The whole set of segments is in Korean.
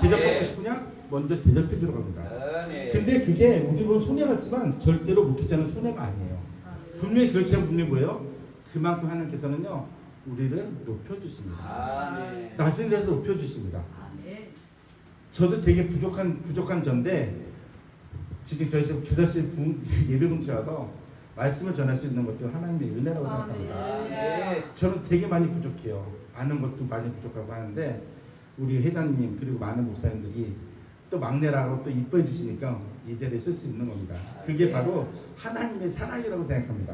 대접받고 싶으냐? 먼저 대접해 주러 갑니다. 근데 그게 우리로 손해 같지만 절대로 목회자는 손해가 아니에요. 분명히 그렇게 하면 분명히 뭐예요? 그만큼 하나님께서는요 우리를 높여주십니다. 낮은 자도 높여주십니다. 저도 되게 부족한 전데 지금 저희 교사실 예배 분처라서 말씀을 전할 수 있는 것도 하나님의 은혜라고 생각합니다. 저는 되게 많이 부족해요. 아는 것도 많이 부족하고 하는데 우리 회장님 그리고 많은 목사님들이 또 막내라고 또 이뻐해 주시니까 이 자리에 쓸 수 있는 겁니다. 그게 바로 하나님의 사랑이라고 생각합니다.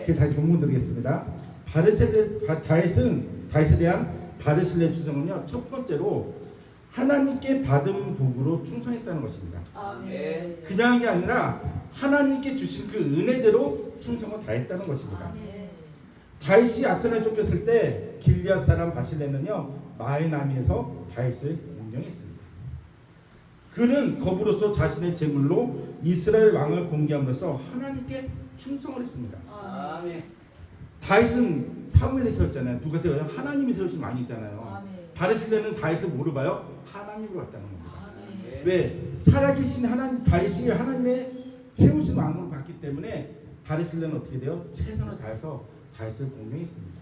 그 다시 본문 드리겠습니다. 다윗에 대한 바르실레 추정은요 첫 번째로 하나님께 받은 복으로 충성했다는 것입니다. 그냥 게 아니라 하나님께 주신 그 은혜대로 충성을 다했다는 것입니다. 다윗이 압살롬에 쫓겼을 때 길리앗 사람 바실레는요 마이나미에서 다윗을 공경했습니다. 그는 거부로서 자신의 제물로 이스라엘 왕을 공개함으로써 하나님께 충성을 했습니다. 다윗은 사무엘이 세웠잖아요. 누가 세워요? 하나님이 세우신 왕이 있잖아요. 바르실레는 다윗을 뭐로 봐요? 하나님으로 봤다는 겁니다. 왜? 살아계신 하나님, 다윗이 하나님의 세우신 왕으로 봤기 때문에 바르실레는 어떻게 돼요? 최선을 다해서 다윗을 공경했습니다.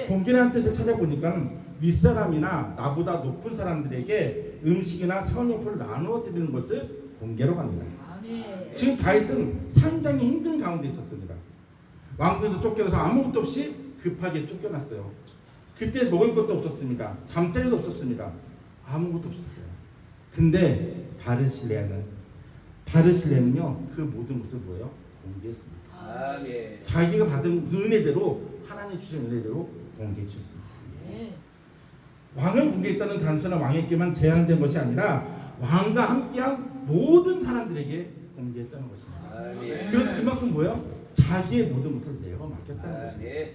공경이라는 뜻을 찾아보니까 윗사람이나 나보다 높은 사람들에게 음식이나 사은용품을 나누어 드리는 것을 공개로 갑니다. 지금 다윗은 상당히 힘든 가운데 있었습니다. 왕궁에서 쫓겨나서 아무것도 없이 급하게 쫓겨났어요. 그때 먹을 것도 없었습니다. 잠자리도 없었습니다. 아무것도 없었어요. 근데 바르실레는요 그 모든 것을 뭐예요? 공개했습니다. 자기가 받은 그 은혜대로 하나님 주신 은혜대로 공개해 주셨습니다. 왕을 공개했다는 단순한 왕에게만 제한된 것이 아니라 왕과 함께한 모든 사람들에게 공개했다는 것입니다. 그럼 그만큼 뭐예요? 자기의 모든 것을 내가 맡겼다는 것입니다.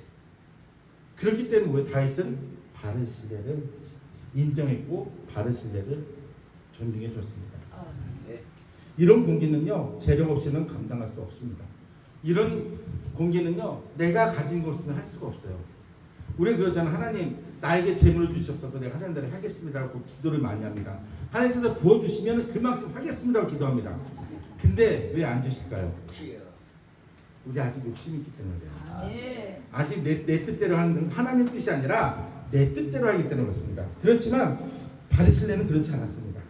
그렇기 때문에 뭐예요? 다윗은 바르실레를 인정했고 바르실레를 존중해 줬습니다. 이런 공개는요 재력 없이는 감당할 수 없습니다. 이런 공개는요 내가 가진 것은 할 수가 없어요. 우리 그러잖아. 하나님 나에게 재물을 주시옵소서 내가 하나님 대로 하겠습니다라고 기도를 많이 합니다. 하나님께서 부어주시면 그만큼 하겠습니다라고 기도합니다. 근데 왜 안 주실까요? 우리 아직 욕심이 있기 때문에 그래요. 아직 내 뜻대로 하는 하나님 뜻이 아니라 내 뜻대로 하기 때문에 그렇습니다. 그렇지만 바르실레는 그렇지 않았습니다.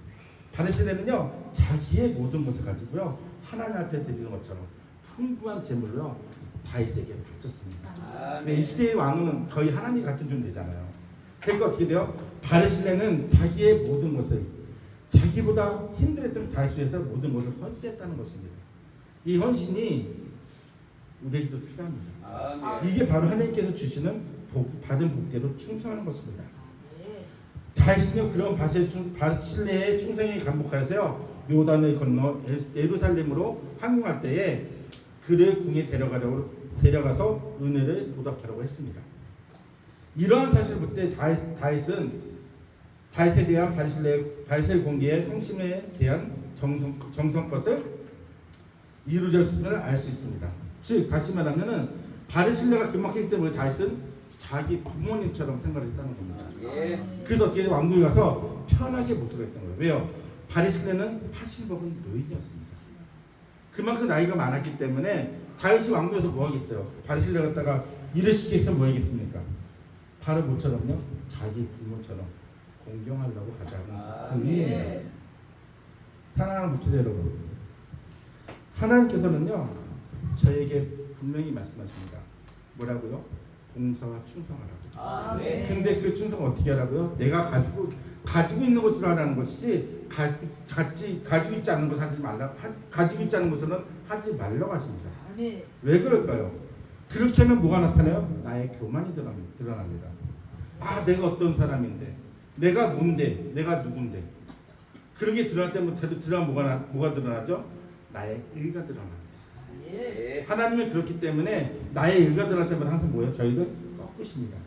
바르실레는요 자기의 모든 것을 가지고요 하나님 앞에 드리는 것처럼 풍부한 재물로 다윗에게 바쳤습니다. 이 시대의 왕은 거의 하나님 같은 존재잖아요. 그러니까 어떻게 돼요? 바르실레는 자기의 모든 것을 자기보다 힘들었던 다윗을 위해서 모든 것을 헌신했다는 것입니다. 이 헌신이 우리에게도 필요합니다. 이게 바로 하나님께서 주시는 받은 복대로 충성하는 것입니다. 다윗은요 그런 바르실레의 충성에 감복하여서요 요단을 건너 예루살렘으로 항공할 때에 그를 궁에 데려가서 은혜를 보답하려고 했습니다. 이러한 사실을 볼 때 다윗에 대한 바르실레 공개의 성심에 대한 정성껏을 이루어졌음을 알 수 있습니다. 즉 다시 말하면은 바르실레가 금막했기 때문에 다윗은 자기 부모님처럼 생각을 했다는 겁니다. 그래서 어떻게 왕궁에 가서 편하게 못 들어갔던 거예요. 왜요? 바르실레는 80먹은 노인이었습니다. 그만큼 나이가 많았기 때문에 다윗이 왕궁에서 뭐 하겠어요? 바르실레 갖다가 일을 시키겠으면 뭐 하겠습니까? 바로 모처럼요 자기 부모처럼 공경하려고 하자는 그 의미입니다. 사랑하는 목회자 여러분, 하나님께서는요 저에게 분명히 말씀하십니다. 뭐라고요? 봉사와 충성하라고. 근데 그 충성 어떻게 하라고요? 내가 가지고 있는 것으로 하라는 것이지 가지고 있지 않은 것을 하지 말라. 가지고 있지 않은 것은 하지 말라고 하십니다. 왜 그럴까요? 그렇게 하면 뭐가 나타나요? 나의 교만이 드러납니다. 아 내가 어떤 사람인데 내가 뭔데 내가 누군데 그런 게 드러날 때부터 드러나면 뭐가 드러나죠? 나의 의가 드러납니다. 하나님은 그렇기 때문에 나의 의가 드러날 때마다 항상 뭐예요? 저희를 꺾으십니다.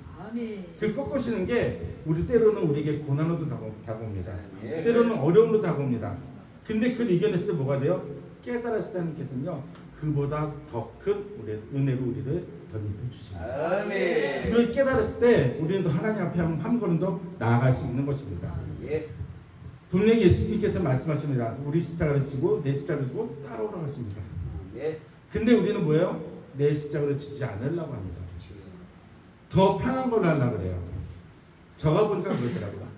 그 꺾으시는 게 우리 때로는 우리에게 고난으로도 다가옵니다. 때로는 어려움으로 다가옵니다. 근데 그걸 이겨냈을 때 뭐가 돼요? 깨달았을 때 하나님께서는요 그보다 더 큰 은혜로 우리를 덧입혀 주십니다. 아멘. 그걸 깨달았을 때 우리는 또 하나님 앞에 한 걸음 더 나아갈 수 있는 것입니다. 예. 분명히 예수님께서 말씀하십니다. 우리 십자가를 지고 내 십자가를 지고 따라오라고 하십니다. 예. 근데 우리는 뭐예요? 내 십자가를 지지 않으려고 합니다. 더 편한 걸로 하려고 그래요. 저가 보니까 그러더라고요.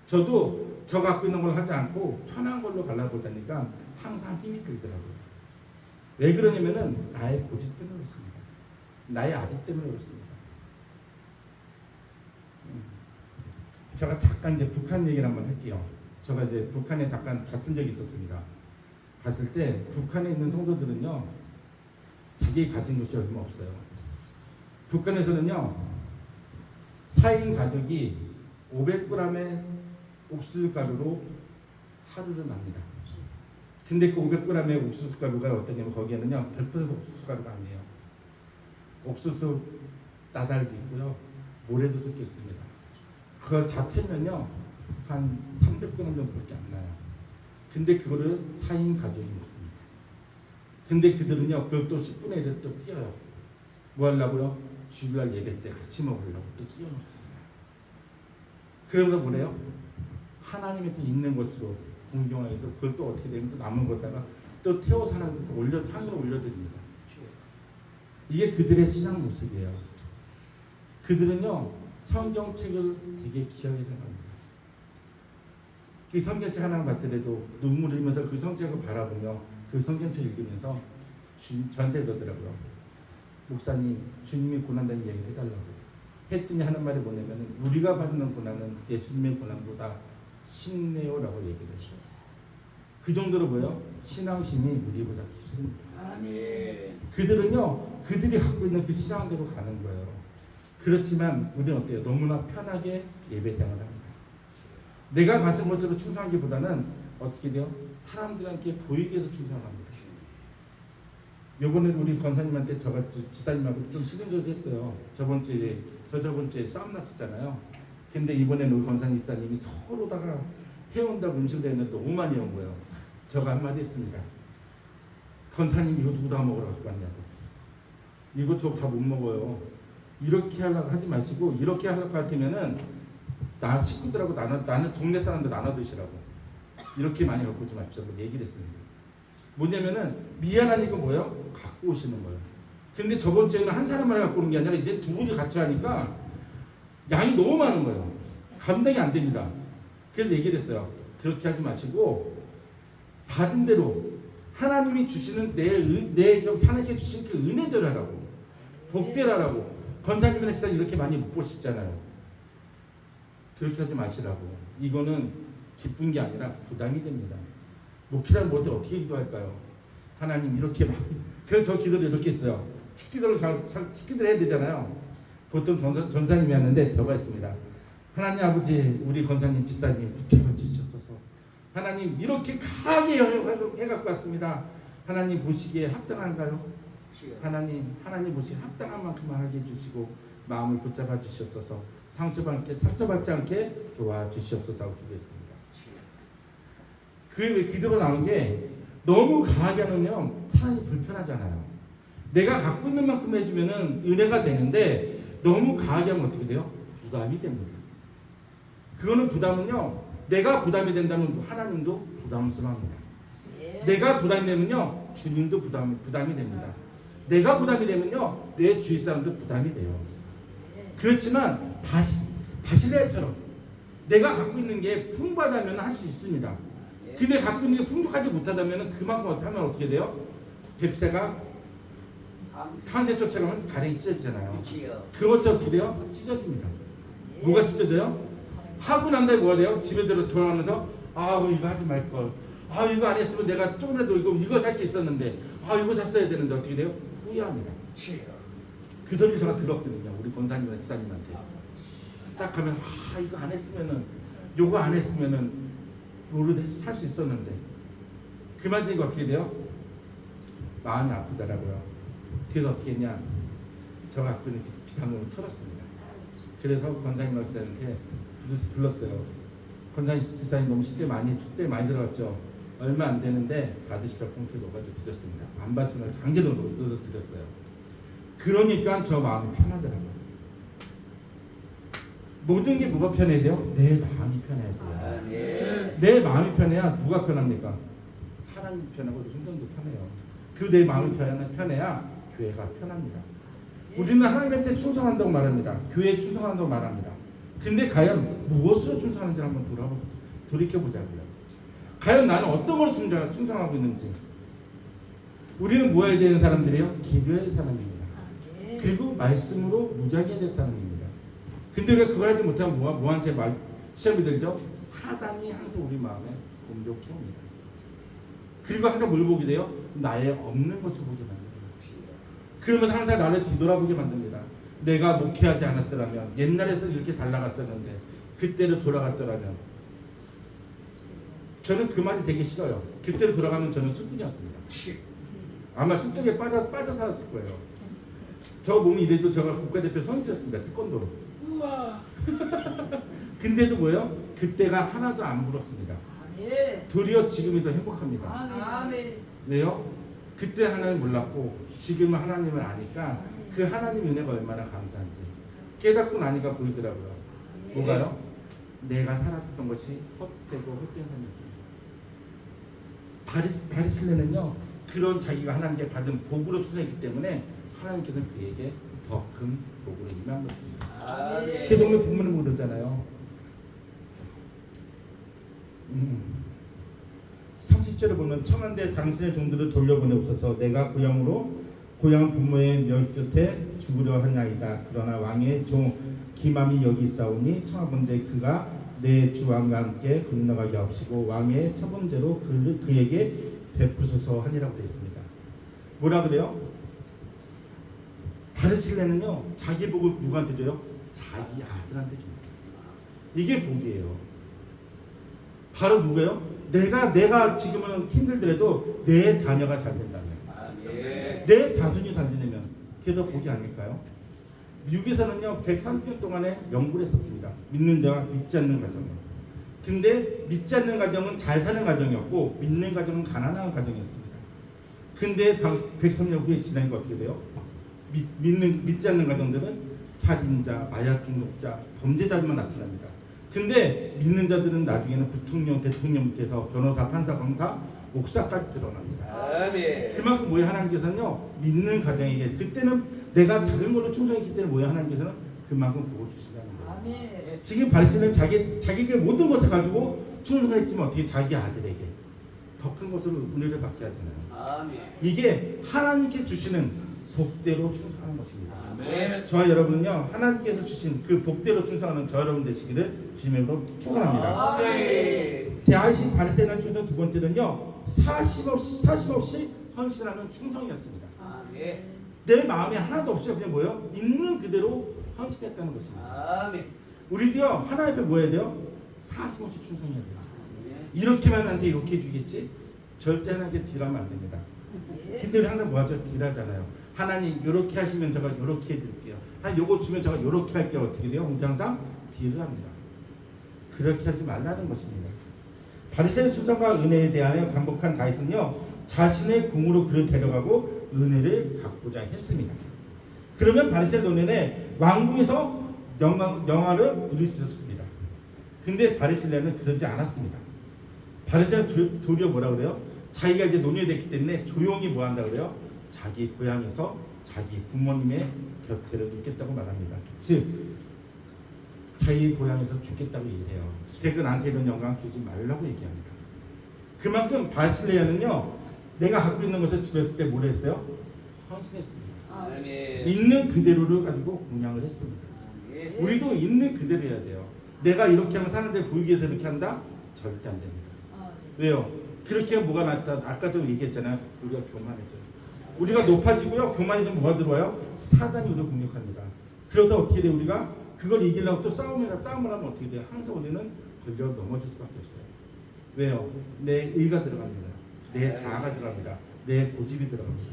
저도 저 갖고 있는 걸 하지 않고 편한 걸로 가려고 보다니까 항상 힘이 들더라고요. 왜 그러냐면은 나의 고집 때문에 그렇습니다. 나의 아집 때문에 그렇습니다. 제가 잠깐 이제 북한 얘기를 한번 할게요. 제가 이제 북한에 잠깐 갔던 적이 있었습니다. 갔을 때 북한에 있는 성도들은요 자기 가진 것이 얼마 없어요. 북한에서는요 4인 가족이 500g의 옥수수가루로 하루를 납니다. 근데 그 500g의 옥수수가루가 어떠냐면 거기에는요 100% 옥수수가루가 아니에요. 옥수수 나달도 있고요 모래도 섞여 있습니다. 그걸 다 태면요 한 300g 정도밖에 안 나요. 근데 그거를 4인 가족이 먹습니다. 근데 그들은요 그걸 또 10분의 1을 또 띄어요. 뭐 하려고요? 주일날 예배 때 같이 먹으려고 또 띄워 놓습니다. 그러면서 뭐래요? 하나님한테 있는 것으로 공경하게도 그걸 또 어떻게 되면 또 남은 것다가 또 태워서 하나님께 또 향으로 올려드립니다. 이게 그들의 신앙 모습이에요. 그들은요 성경책을 되게 귀하게 생각합니다. 그 성경책 하나를 봤더라도 눈물을 흘리면서 그 성경책을 바라보며 그 성경책 읽으면서 저한테 그러더라고요. 목사님 주님이 고난다는 이야기를 해달라고 했더니 하는 말이 뭐냐면 우리가 받는 고난은 예수님의 고난보다 쉽네요라고 얘기를 했어요. 그 정도로 뭐예요? 신앙심이 우리보다 깊습니다. 아멘. 그들은요 그들이 갖고 있는 그 신앙대로 가는 거예요. 그렇지만 우리는 어때요? 너무나 편하게 예배생활을 합니다. 내가 가진 것으로 충성하기보다는 어떻게 돼요? 사람들한테 보이게 해서 충성합니다. 요번에 우리 권사님한테 저가 지사님하고 좀 시즌적으로 했어요. 저번 주에 싸움 났었잖아요. 근데 이번에는 우리 권사님 지사님이 서로다가 해온다고 음식을 했는데 너무 많이 온 거예요. 저가 한마디 했습니다. 권사님 이거 누구 다 먹으러 갖고 왔냐고. 이거 저 다 못 먹어요. 이렇게 하려고 하지 마시고 이렇게 하려고 같으면은 나 친구들하고 나는 동네 사람들 나눠 드시라고. 이렇게 많이 갖고 오지 마십시오. 얘기를 했습니다. 뭐냐면은 미안하니까 뭐예요? 갖고 오시는 거예요. 근데 저번 주에는 한 사람만 갖고 오는 게 아니라 이제 두 분이 같이 하니까 양이 너무 많은 거예요. 감당이 안 됩니다. 그래서 얘기를 했어요. 그렇게 하지 마시고 받은 대로 하나님이 주시는 하나님께 주신 그 은혜대로 하라고. 복대로 하라고. 권사님이나 지사님 이렇게 많이 못 보시잖아요. 그렇게 하지 마시라고. 이거는 기쁜 게 아니라 부담이 됩니다. 목회자는 뭐 어떻게 기도할까요? 하나님 이렇게 막 그래서 저 기도를 이렇게 했어요. 식기도를 해야 되잖아요. 보통 전사님이 하는데 저가 있습니다. 하나님 아버지 우리 권사님 지사님 붙잡아 주시옵소서. 하나님 이렇게 강하게 해갖고 왔습니다. 하나님 보시기에 합당한가요? 하나님 보시기에 합당한 만큼만 하게 해주시고 마음을 붙잡아 주시옵소서. 상처받지 않게 도와주시옵소서 하고 기도했습니다. 그 기도가 나온 게 너무 강하게 하면요 사람이 불편하잖아요. 내가 갖고 있는 만큼 해주면은 은혜가 되는데 너무 강하게 하면 어떻게 돼요? 부담이 됩니다. 그거는 부담은요 내가 부담이 된다면 하나님도 부담스러워합니다. 내가 부담이 되면요 주님도 부담이 됩니다. 내가 부담이 되면요 내 주위 사람도 부담이 돼요. 그렇지만 바실레처럼 내가 갖고 있는 게 풍부하다면 할 수 있습니다. 근데 갖고 있는 게 풍족하지 못하다면 그만큼 어떻게 하면 어떻게 돼요? 뱁새가 탄새초처럼 가랭이 찢어지잖아요. 그것처럼 어떻게 돼요? 찢어집니다. 뭐가 찢어져요? 하고 난 다음에 뭐가 돼요? 집에 돌아가면서 이거 하지 말걸. 이거 안 했으면 내가 조금이라도 이거 살 게 있었는데 이거 샀어야 되는데 어떻게 돼요? 후회합니다. 그 소리 제가 들었거든요. 우리 권사님이나 지사님한테. 딱 가면 이거 안 했으면은 요거 안 했으면은 뭐를 살 수 있었는데 그 말 들으니까 어떻게 돼요? 마음이 아프더라고요. 그래서 어떻게 했냐? 저 갖고 있는 비상금을 털었습니다. 그래서 권사님 말씀한테 불렀어요. 권사님 지사님 너무 시대 많이 들어갔죠. 얼마 안 되는데 받으시라 꽁트를 넣어가지고 드렸습니다. 안 받으면 강제로 넣어서 드렸어요. 그러니까 저 마음이 편하더라고요. 모든 게 뭐가 편해야 돼요? 내 마음이 편해야 돼요. 내 마음이 편해야 누가 편합니까? 하나님이 편하고 성경도 편해요. 그 내 마음이 편해야 교회가 편합니다. 우리는 하나님한테 충성한다고 말합니다. 교회에 충성한다고 말합니다. 근데 과연 무엇으로 충성하는지 한번 돌이켜보자고요. 과연 나는 어떤 걸로 충성하고 있는지. 우리는 뭐 해야 되는 사람들이에요? 기도해야 될 사람입니다. 그리고 말씀으로 무장해야 될 사람입니다. 근데 우리가 그걸 하지 못하면 뭐한테 시험이 들죠? 사단이 항상 우리 마음에 공격해 옵니다. 그리고 항상 뭘 보게 돼요? 나의 없는 것을 보게 만듭니다. 그러면 항상 나를 뒤돌아보게 만듭니다. 내가 목회하지 않았더라면, 옛날에서 이렇게 잘 나갔었는데 그때로 돌아갔더라면. 저는 그 말이 되게 싫어요. 그때로 돌아가면 저는 술꾼이었습니다. 아마 술독에 빠져 살았을 거예요. 저 몸이 이래도 제가 국가대표 선수였습니다. 태권도로. 우와. 근데도 뭐예요? 그때가 하나도 안 부럽습니다. 도리어 지금이 더 행복합니다. 아멘. 왜요? 그때 하나님 몰랐고 지금은 하나님을 아니까 그 하나님 은혜가 얼마나 감사한지 깨닫고 나니까 보이더라고요. 뭐가요? 내가 살았던 것이 헛되고 헛된 삶이었습니다. 바리새인은요 그런 자기가 하나님께 받은 복으로 충성했기 때문에 하나님께서는 그에게 더 큰 복으로 임한 것입니다. 그 동네 본문을 모르잖아요. 30절에 보면 청한대 당신의 종들을 돌려보내옵소서. 내가 고향 부모의 멸 곁에 죽으려 하나이다. 그러나 왕의 종 기맘이 여기 있사오니 청하건대 그가 내 주왕과 함께 건너가게 하옵시고 왕의 처분대로 그에게 베푸소서 하니라고 되어 있습니다. 뭐라 그래요? 바리새인은요 자기 복을 누구한테 줘요? 자기 아들한테 줍니다. 이게 복이에요. 바로 누구예요? 내가 지금은 힘들더라도 내 자녀가 잘 된다면, 내 자손이 잘 되면 그게 더 복이 아닐까요? 미국에서는요 130년 동안에 연구를 했었습니다. 믿는 자와 믿지 않는 가정이요. 근데 믿지 않는 가정은 잘 사는 가정이었고 믿는 가정은 가난한 가정이었습니다. 근데 103년 후에 지나니까 어떻게 돼요? 믿지 않는 가정들은 살인자, 마약 중독자, 범죄자들만 나타납니다. 근데 믿는 자들은 나중에는 부통령, 대통령부터 변호사, 판사, 강사, 목사까지 드러납니다. 아멘. 그만큼 뭐예요? 하나님께서는요 믿는 가정에게 그때는 내가 작은 걸로 충성했기 때문에 뭐예요? 하나님께서는 그만큼 복을 주신다는 거예요. 아멘. 지금 바리새인은 자기에게 모든 것을 가지고 충성을 했지만 어떻게 자기 아들에게 더 큰 것으로 은혜를 받게 하잖아요. 아멘. 이게 하나님께 주시는 복대로 충성하는 것입니다. 아멘. 저와 여러분은요 하나님께서 주신 그 복대로 충성하는 저 여러분 되시기를 주님으로 축원합니다. 아멘. 대하신 바리새인의 충성 두 번째는요 사심 없이 헌신하는 충성이었습니다. 아멘. 내 마음에 하나도 없이 그냥 뭐예요? 있는 그대로 헌신했다는 것입니다. 아멘. 우리도요 하나님 앞에 뭐 해야 돼요? 사심 없이 충성해야 돼요. 아멘. 이렇게만 나한테 이렇게 해주겠지? 절대 하나님께 딜하면 안 됩니다. 근데 우리 항상 뭐 하죠? 딜하잖아요. 하나님 이렇게 하시면 제가 이렇게 해드릴게요. 하나님 요거 주면 제가 이렇게 할게요. 어떻게 돼요? 우리 항상 딜을 합니다. 그렇게 하지 말라는 것입니다. 바리새인 수장과 은혜에 대하여 간복한 다윗은요 자신의 궁으로 그를 데려가고 은혜를 갖고자 했습니다. 그러면 바리새인 논에는 왕궁에서 영화를 누릴 수 있었습니다. 근데 바리새인은 그러지 않았습니다. 바리새인은 도리어 뭐라 그래요? 자기가 이제 논의됐기 때문에 조용히 뭐 한다 그래요? 자기 고향에서 자기 부모님의 곁에 눕겠다고 말합니다. 즉 자기 고향에서 죽겠다고 얘기해요. 그래서 나한테 이런 영광 주지 말라고 얘기합니다. 그만큼 바리새인은요 내가 갖고 있는 것을 주었을 때 뭘 했어요? 헌신했습니다. 아멘. 있는 그대로를 가지고 공양을 했습니다. 아멘. 우리도 있는 그대로 해야 돼요. 내가 이렇게 하면 사람들 보이기 위해서 이렇게 한다? 절대 안 됩니다. 아멘. 왜요? 그렇게 하면 뭐가 낫다? 아까도 얘기했잖아요. 우리가 교만해져요. 우리가 높아지고요. 교만해지면 뭐가 들어와요? 사단이 우리를 공격합니다. 그러다 어떻게 돼요? 우리가 그걸 이기려고 또 싸움을 하면 어떻게 돼요? 항상 우리는 걸려 넘어질 수밖에 없어요. 왜요? 내 의가 들어갑니다. 내 자아가 들어갑니다. 내 고집이 들어갑니다.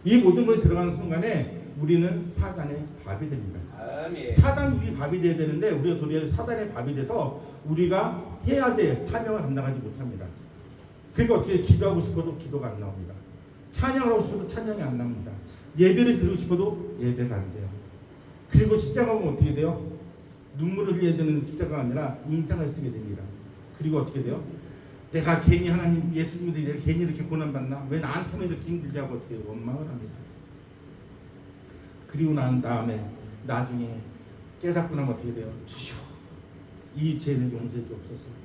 이 모든 것이 들어가는 순간에 우리는 사단의 밥이 됩니다. 아멘. 사단 우리 밥이 돼야 되는데 우리가 도리어 사단의 밥이 돼서 우리가 해야 될 사명을 감당하지 못합니다. 그러니까 어떻게 기도하고 싶어도 기도가 안 나옵니다. 찬양을 하고 싶어도 찬양이 안 나옵니다. 예배를 드리고 싶어도 예배가 안 돼요. 그리고 십자가 보면 어떻게 돼요? 눈물을 흘려야 되는 십자가가 아니라 인상을 쓰게 됩니다. 그리고 어떻게 돼요? 내가 괜히 하나님 예수님들이 내가 괜히 이렇게 고난받나? 왜 나한테만 이렇게 힘들지 하고 어떻게 원망을 합니다. 그리고 난 다음에 나중에 깨닫고 나면 어떻게 돼요? 주여 이 죄는 용서해 주옵소서.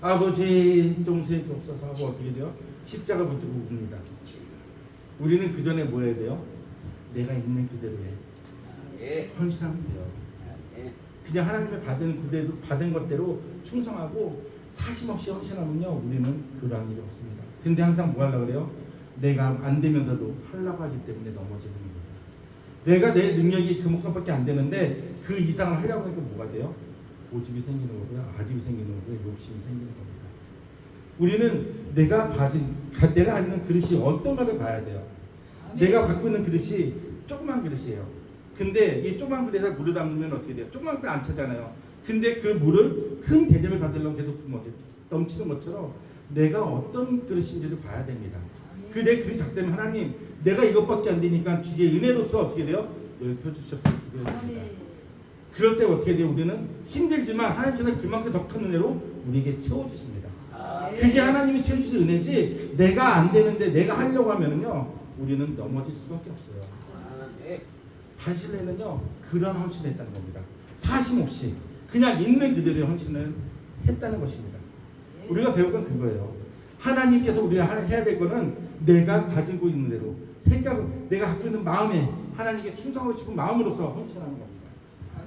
아버지 용서해 주옵소서 하고 어떻게 돼요? 십자가 붙들고 웁니다. 우리는 그 전에 뭐 해야 돼요? 내가 있는 그대로 해. 헌신하면 돼요. 그냥 하나님의 받은 것대로 충성하고 사심없이 헌신하면요 우리는 그러한 일이 없습니다. 근데 항상 뭐 하려고 그래요? 내가 안 되면서도 하려고 하기 때문에 넘어지는 거예요. 내가 내 능력이 그만큼밖에 안 되는데 그 이상을 하려고 하니까 뭐가 돼요? 고집이 생기는 거고요, 아집이 생기는 거고요, 욕심이 생기는 겁니다. 우리는 내가 가지는 그릇이 어떤 거를 봐야 돼요. 내가 갖고 있는 그릇이 조그만 그릇이에요. 근데 이 조그만 그릇에 물을 담으면 어떻게 돼요? 조그만 그릇 안 차잖아요. 근데 그 물을 큰 대접을 받으려고 계속 넘치는 것처럼 내가 어떤 그릇인지를 봐야 됩니다. 그 내 그릇이 작다면 하나님 내가 이것밖에 안 되니까 주의 은혜로서 어떻게 돼요? 넓혀주셔서 기도해줍니다. 그럴 때 어떻게 돼요? 우리는 힘들지만 하나님께서 그만큼 더 큰 은혜로 우리에게 채워주십니다. 그게 하나님이 채워주신 은혜지 내가 안 되는데 내가 하려고 하면은요 우리는 넘어질 수밖에 없어요. 반실례는요 그런 헌신을 했다는 겁니다. 사심 없이 그냥 있는 그대로의 헌신을 했다는 것입니다. 우리가 배운 건 그거예요. 하나님께서 우리가 해야 될 거는 내가 가지고 있는 대로 내가 갖고 있는 마음에 하나님께 충성하고 싶은 마음으로서 헌신하는 겁니다.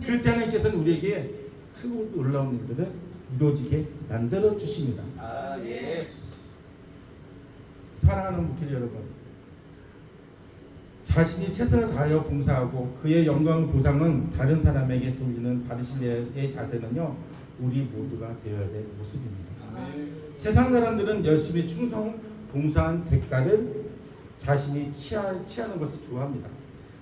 그때 하나님께서는 우리에게 크고 놀라운 일들을 이루어지게 만들어 주십니다. 사랑하는 목회자 여러분, 자신이 최선을 다하여 봉사하고 그의 영광 보상은 다른 사람에게 돌리는 바리새인의 자세는요 우리 모두가 배워야 될 모습입니다. 세상 사람들은 열심히 충성 봉사한 대가를 자신이 취하는 것을 좋아합니다.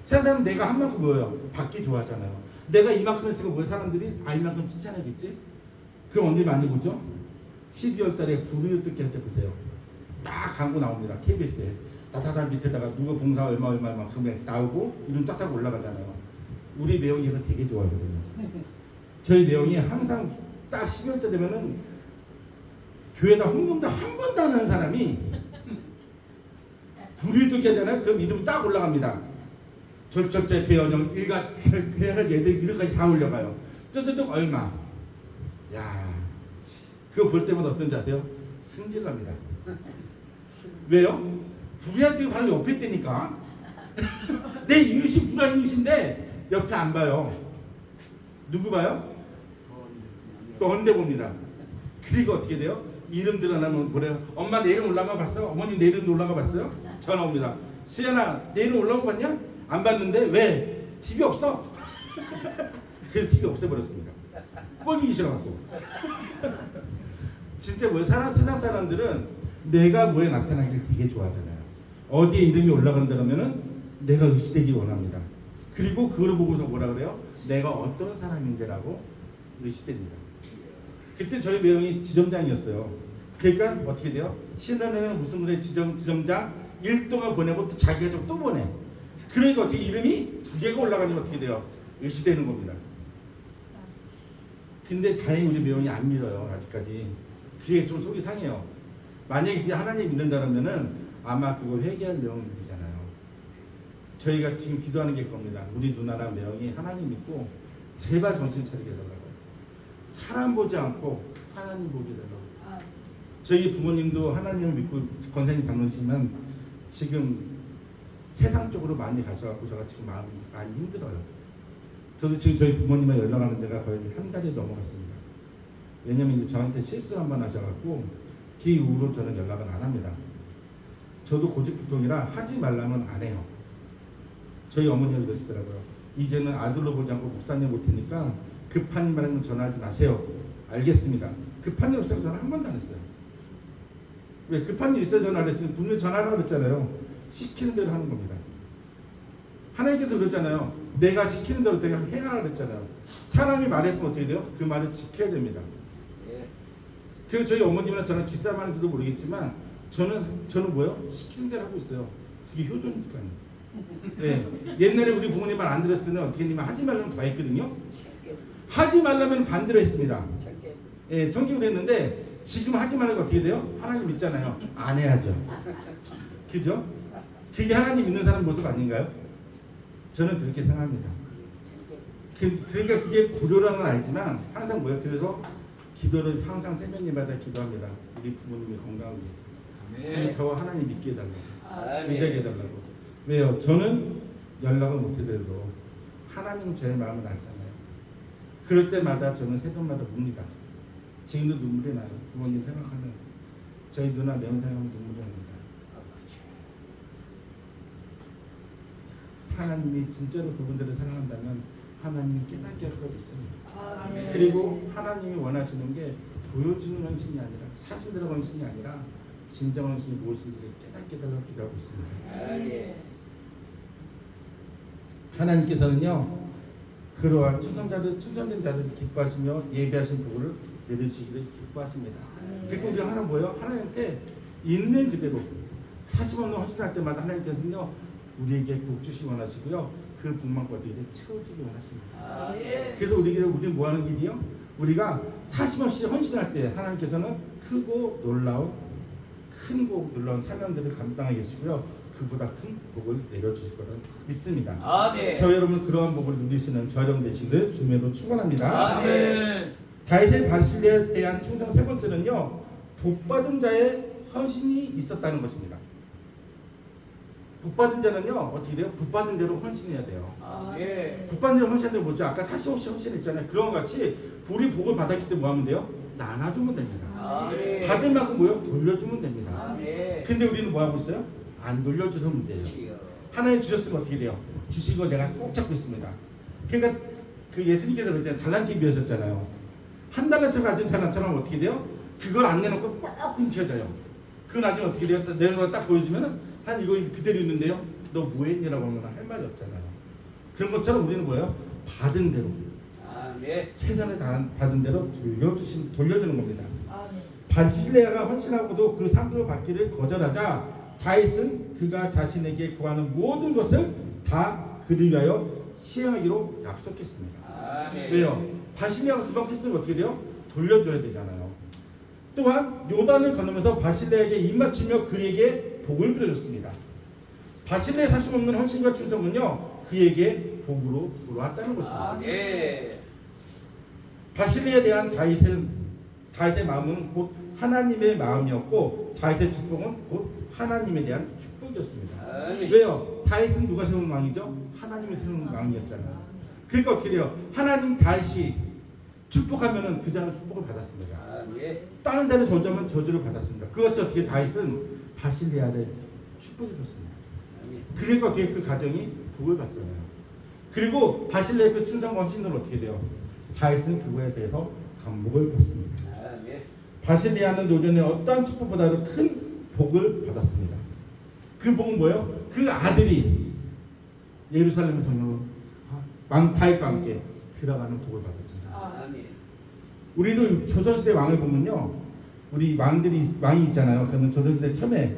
세상 사람은 내가 한 만큼 뭐예요? 받기 좋아하잖아요. 내가 이만큼 했으니까 뭐 사람들이 이만큼 칭찬하겠지? 그럼 언제 많이 보죠? 12월 달에 불우유 뜯기 할 때 보세요. 딱 광고 나옵니다. KBS에. 다다다 밑에다가 누구 봉사 얼마만큼 나오고 이름 딱딱 올라가잖아요. 우리 매형이 이거 되게 좋아하거든요. 저희 매형이 항상 딱 12월 때 되면은 교회에다 헌금도 한 번도 안 하는 사람이 불우유 뜯기 하잖아요. 그럼 이름이 딱 올라갑니다. 절절제 배연영 일가 그래가 얘들 이름까지 다 올려가요. 뜨뜨득 얼마. 야, 그거 볼 때마다 어떤지 아세요? 승질납니다. 왜요? 불이한테 바로 옆에 있다니까. 내 이웃이 불안 이웃인데 옆에 안 봐요. 누구 봐요? 언제 봅니다. 그리고 어떻게 돼요? 이름 드러나면 뭐래요? 엄마 내 이름 올라가 봤어? 어머니 내 이름 올라가 봤어요? 전화 옵니다. 수연아 내 이름 올라가 봤냐? 안 봤는데 왜? TV 없어? 그래서 TV 없애버렸습니다. 꼴보기 싫어갖고. 진짜 뭐예요? 세상 사람들은 내가 뭐에 나타나기를 되게 좋아하잖아요. 어디에 이름이 올라간다면은 내가 의시되기 원합니다. 그리고 그걸 보고서 뭐라 그래요? 내가 어떤 사람인데라고 의시됩니다. 그때 저희 매형이 지점장이었어요. 그러니까 어떻게 돼요? 신혼에는 무슨 그래 지점장 1동을 보내고 또 자기가 또 보내. 그러니까 어떻게 이름이 2개가 올라가면 어떻게 돼요? 의시되는 겁니다. 근데 다행히 우리 매형이 안 믿어요. 아직까지. 그게 좀 속이 상해요. 만약에 그게 하나님 믿는다면은 아마 그걸 회개할 내용이 되잖아요. 저희가 지금 기도하는 게 그겁니다. 우리 누나랑 매형이 하나님 믿고 제발 정신 차리게 해달라고. 사람 보지 않고 하나님 보게 해달라고. 저희 부모님도 하나님을 믿고 권사님 장로시지만 지금 세상 쪽으로 많이 가셔갖고 제가 지금 마음이 많이 힘들어요. 저도 지금 저희 부모님과 연락하는 데가 거의 한 달이 넘어갔습니다. 왜냐면 이제 저한테 실수를 한번 하셔갖고 그 이후로 저는 연락을 안 합니다. 저도 고집불통이라 하지 말라면 안 해요. 저희 어머니가 그러시더라고요. 이제는 아들로 보지 않고 목사님 볼 테니까 급한 일 말하면 전화하지 마세요. 알겠습니다. 급한 일 없어서 전화 한 번도 안 했어요. 왜? 급한 일 있어야 전화를 했으면 분명히 전화하라고 그랬잖아요. 시키는 대로 하는 겁니다. 하나님께서 그러잖아요. 내가 시키는 대로 내가 해라 그랬잖아요. 사람이 말했으면 어떻게 돼요? 그 말을 지켜야 됩니다. 그리고 저희 어머님이나 저는 기싸움하는지도 모르겠지만 저는 뭐요? 시키는 대로 하고 있어요. 그게 효존이니까요. 네. 옛날에 우리 부모님 말 안 들었을 때는 어떻게 했냐면 하지 말라면 더 했거든요. 하지 말라면 반대로 했습니다. 예, 청기를 했는데 지금 하지 말라고 어떻게 돼요? 하나님 믿잖아요. 안 해야죠. 그죠? 그게 하나님 믿는 사람 모습 아닌가요? 저는 그렇게 생각합니다. 그러니까 그게 불효라는 건 알지만 항상 뭐예요? 그래서 기도를 항상 새벽예마다 기도합니다. 우리 부모님이 건강을 위해서. 저 하나님 믿게 해달라고. 의지하게 해달라고. 왜요? 저는 연락을 못해도 하나님은 저의 마음을 알잖아요. 그럴 때마다 저는 새벽마다 웁니다. 지금도 눈물이 나요. 부모님 생각하면. 저희 누나 매운 생각하면 눈물이 납니다. 하나님이 진짜로 그분들을 사랑한다면 하나님이 깨닫게 하고 있습니다. 그리고 하나님이 원하시는 게 보여주는 헌신이 아니라 사실대로 헌신이 아니라 진정 헌신이 무엇인지를 깨닫게 달라고 기도하고 있습니다. 하나님께서는요 그러한 충성된 자들을 기뻐하시며 예배하신 복을 내려주시기를 기뻐하십니다. 그리고 우리가 하나 뭐예요? 하나님한테 있는 그대로 사심 없는 헌신할 때마다 하나님께서는요 우리에게 복 주시기 원하시고요 그 복만 거두게 채워주기 원하십니다. 그래서 우리는 뭐 하는 길이요? 우리가 사심 없이 헌신할 때 하나님께서는 크고 놀라운 사명들을 감당하게 계시고요 그보다 큰 복을 내려주실 거를 믿습니다. 저 여러분 그러한 복을 누리시는 저 여러분 되시기를 주님으로 축원합니다. 다윗의 바실레에 대한 충성 세 번째는요 복받은 자의 헌신이 있었다는 것입니다. 복받은 자는요 어떻게 돼요? 복받은 대로 헌신해야 돼요. 복받은 대로 헌신하는 게 뭐죠? 아까 사심 없이 헌신했잖아요. 그런 것 같이 우리 복을 받았기 때문에 뭐 하면 돼요? 나눠주면 됩니다. 받은 만큼 뭐요? 돌려주면 됩니다. 근데 우리는 뭐 하고 있어요? 안 돌려주는 문제예요. 하나님 주셨으면 어떻게 돼요? 주신 거 내가 꼭 잡고 있습니다. 그러니까 그 예수님께서 그랬잖아요. 달란트 비하셨잖아요. 한 달란트 가진 사람처럼 어떻게 돼요? 그걸 안 내놓고 꼭 훔쳐져요. 그 나중에 어떻게 돼요? 내놓고 딱 보여주면은 한 이거 그대로 있는데요. 너 뭐 했냐라고 하면 할 말이 없잖아요. 그런 것처럼 우리는 뭐예요? 받은 대로 최선을 받은 대로 돌려주는 겁니다. 바실레아가 헌신하고도 그 상급을 받기를 거절하자 다윗은 그가 자신에게 구하는 모든 것을 다 그를 위하여 시행하기로 약속했습니다. 왜요? 바실레아가 그만 했으면 어떻게 돼요? 돌려줘야 되잖아요. 또한 요단을 건너면서 바실레에게 입맞추며 그에게 복을 빌어줬습니다. 바실레의 사심 없는 헌신과 충성은요 그에게 복으로 돌아왔다는 것입니다. 바실레에 대한 다윗의 마음은 곧 하나님의 마음이었고 다윗의 축복은 곧 하나님에 대한 축복이었습니다. 왜요? 다윗은 누가 세운 왕이죠? 하나님이 세운 왕이었잖아요. 그러니까 어떻게 돼요? 하나님 다윗이 축복하면은 그 자는 축복을 받았습니다. 다른 자를 저주하면 저주를 받았습니다. 그것이 어떻게 다윗은 바실레아를 축복해줬습니다. 그러니까 어떻게 그 가정이 복을 받잖아요. 그리고 바실레의 그 충성과 헌신으로 어떻게 돼요? 다윗은 그거에 대해서 감복을 받습니다. 바실레아는 노전에 어떠한 축복보다도 큰 복을 받았습니다. 그 복은 뭐예요? 그 아들이 예루살렘 성으로 왕 다윗과 함께 들어가는 복을 받았잖아요. 우리도 조선시대 왕을 보면요, 우리 왕이 있잖아요. 그러면 조선시대 처음에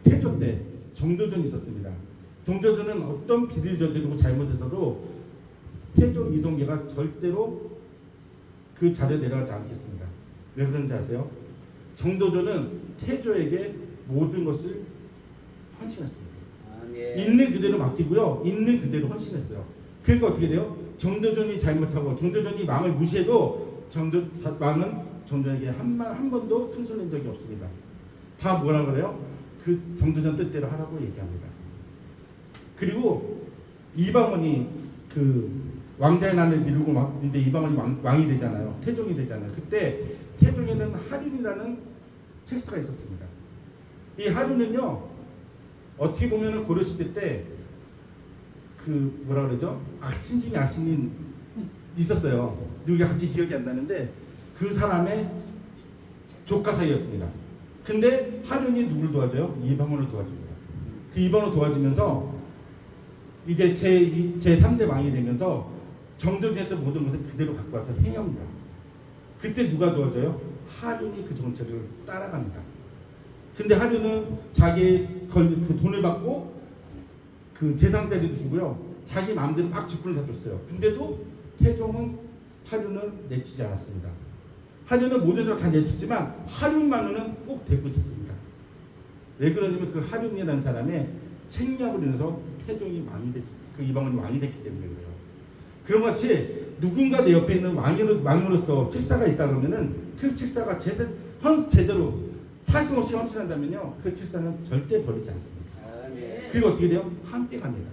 태조 때 정도전이 있었습니다. 정도전은 어떤 비리를 저지르고 잘못해서도 태조 이성계가 절대로 그 자리에 내려가지 않겠습니다. 왜 그런지 아세요? 정도전은 태조에게 모든 것을 헌신했습니다. 있는 그대로 맡기고요, 있는 그대로 헌신했어요. 그러니까 어떻게 돼요? 정도전이 잘못하고 정도전이 왕을 무시해도 왕은 정도전에게 한 번도 큰 소리 낸 적이 없습니다. 다 뭐라 그래요? 그 정도전 뜻대로 하라고 얘기합니다. 그리고 이방원이 그 왕자의 난을 미루고 막 이제 이방원이 왕이 되잖아요. 태종이 되잖아요. 그때 태종에는 하륜이라는 책사가 있었습니다. 이 하륜은요 어떻게 보면은 고려시대 때 그 뭐라 그러죠? 악신 중에 악신이 있었어요. 누가 갑자기 기억이 안 나는데 그 사람의 조카 사이였습니다. 근데 하륜이 누굴 도와줘요? 이방원을 도와줍니다. 그 이방원을 도와주면서 이제 제3대 왕이 되면서 정도전에 했던 모든 것을 그대로 갖고 와서 행합니다. 그때 누가 도와줘요? 하륜이 그 정책을 따라갑니다. 근데 하륜은 자기 그 돈을 받고 그 재산자리도 주고요. 자기 마음대로 막 직분을 다 줬어요. 근데도 태종은 하륜을 내치지 않았습니다. 하륜은 모든 걸 다 내쳤지만 하륜만은 꼭 데리고 있었습니다. 왜 그러냐면 그 하륜이라는 사람의 책략으로 인해서 태종이 왕이 됐습니다. 그 이방원이 왕이 됐기 때문에 그래요. 그런 것 같이 누군가 내 옆에 있는 왕으로서 책사가 있다 그러면은 그 책사가 제대로 사심 없이 헌신한다면요, 그 책사는 절대 버리지 않습니다. 그리고 어떻게 돼요? 함께 갑니다.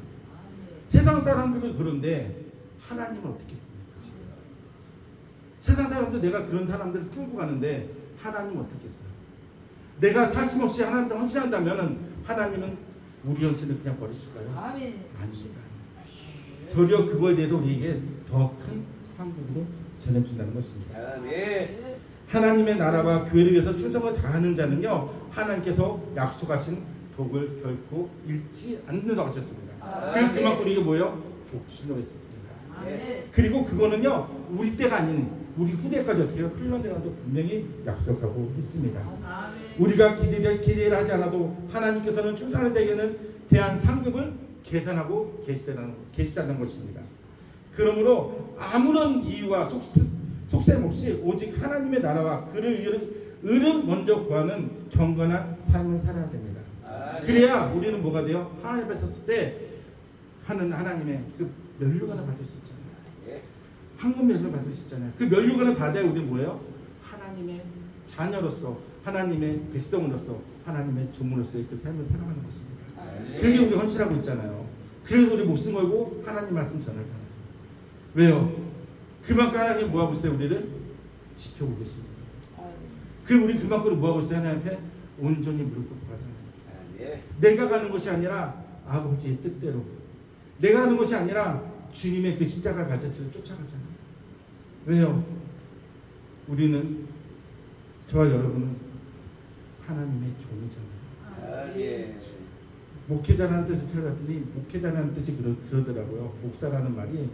세상 사람들도 그런데 하나님은 어떻겠습니까? 세상 사람들 내가 그런 사람들을 끌고 가는데 하나님은 어떻겠어요? 내가 사심 없이 하나님한테 헌신한다면 하나님은 우리 헌신을 그냥 버리실까요? 아닙니다. 도리어 그거에 대해서 우리에게 더 큰 상급으로 전해준다는 것입니다. 하나님의 나라와 교회를 위해서 충성을 다하는 자는요, 하나님께서 약속하신 복을 결코 잃지 않는다고 하셨습니다. 그리고 그만큼 이게 뭐예요? 복 주신다고 했었습니다. 그리고 그거는요, 우리 때가 아닌 우리 후대까지 어떻게 흘러내가도 분명히 약속하고 있습니다. 우리가 기대를 하지 않아도 하나님께서는 충성하는 자에게는 대한 상급을 계산하고 계시다는 것입니다. 그러므로 아무런 이유와 속셈 없이 오직 하나님의 나라와 그의 의를 먼저 구하는 경건한 삶을 살아야 됩니다. 그래야 우리는 뭐가 돼요? 하나님 앞에 섰을 때 하나님의 그 면류관을 받을 수 있잖아요. 황금 면류관을 받을 수 있잖아요. 그 면류관을 받아야 우리는 뭐예요? 하나님의 자녀로서, 하나님의 백성으로서, 하나님의 종으로서의 그 삶을 살아가는 것입니다. 그게 우리 헌신하고 있잖아요. 그래서 우리 목숨 걸고 하나님 말씀 전하잖아요. 왜요? 그만큼 하나님 뭐하고 있어요? 우리를 지켜보고 계십니다. 그리고 우리 그만큼 뭐하고 있어요? 하나님 앞에 온전히 무릎 꿇고 가잖아요. 내가 가는 것이 아니라 아버지의 뜻대로, 내가 하는 것이 아니라 주님의 그 십자가 발자취를 쫓아가잖아요. 왜요? 우리는, 저와 여러분은 하나님의 종이잖아요. 목회자라는 뜻을 찾아봤더니 목회자라는 뜻이 그러더라고요. 목사라는 말이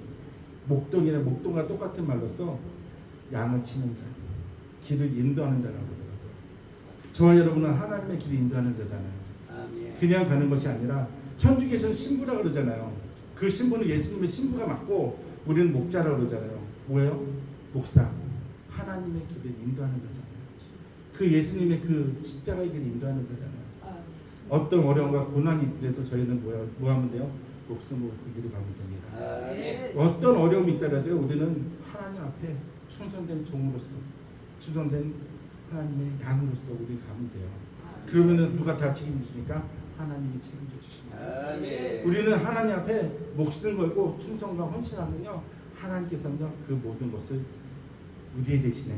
목동과 똑같은 말로서 양을 치는 자, 길을 인도하는 자라고 그러더라고요. 저와 여러분은 하나님의 길을 인도하는 자잖아요. 그냥 가는 것이 아니라 천주교에서는 신부라 그러잖아요. 그 신부는 예수님의 신부가 맞고 우리는 목자라 그러잖아요. 뭐예요? 목사. 하나님의 길을 인도하는 자잖아요. 그 예수님의 그 십자가의 길을 인도하는 자잖아요. 어떤 어려움과 고난이 있더라도 저희는 뭐 하면 돼요? 목숨 걸고 그 길을 가면 됩니다. 어떤 어려움이 있더라도 우리는 하나님 앞에 충성된 종으로서, 충성된 하나님의 양으로서 우리 가면 돼요. 그러면은 누가 다 책임지십니까? 하나님이 책임져 주십니다. 우리는 하나님 앞에 목숨 걸고 충성과 헌신하면요, 하나님께서는요 그 모든 것을 우리 대신에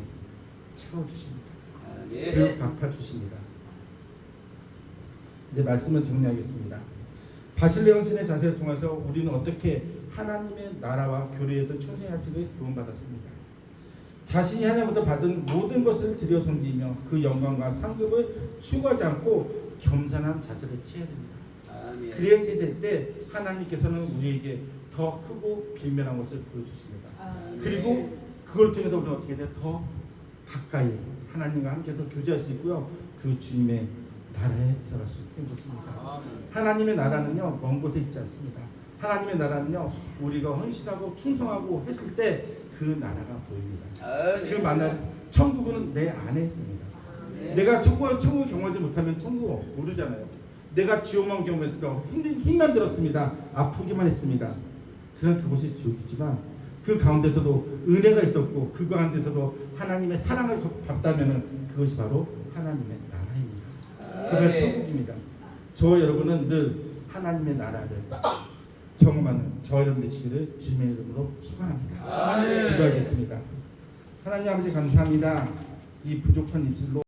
채워주십니다. 그리고 갚아주십니다. 이제 말씀을 정리하겠습니다. 바실레 헌신의 자세를 통해서 우리는 어떻게 하나님의 나라와 교회에서 충성할지를 교훈받았습니다. 자신이 하나님부터 받은 모든 것을 들여 섬기며 그 영광과 상급을 추구하지 않고 겸손한 자세를 취해야 됩니다. 그렇게 될 때 하나님께서는 우리에게 더 크고 비밀한 것을 보여주십니다. 그리고 그걸 통해서 우리는 어떻게 돼요? 더 가까이 하나님과 함께 더 교제할 수 있고요. 그 주님의 나라에 들어갈 수 있는 것입니다. 하나님의 나라는요 먼 곳에 있지 않습니다. 하나님의 나라는요 우리가 헌신하고 충성하고 했을 때 그 나라가 보입니다. 그 나라, 천국은 내 안에 있습니다. 내가 천국을 경험하지 못하면 천국 모르잖아요. 내가 지옥만 경험했을 때 힘만 들었습니다. 아프기만 했습니다. 그런 그곳이 지옥이지만 그 가운데서도 은혜가 있었고 그 가운데서도 하나님의 사랑을 받다면 그것이 바로 하나님의 나라입니다. 그게 천국입니다. 저와 여러분은 늘 하나님의 나라를 경험하는 저와 여러분 되시기를 주님의 이름으로 축원합니다. 기도하겠습니다. 하나님 아버지 감사합니다. 이 부족한 입술로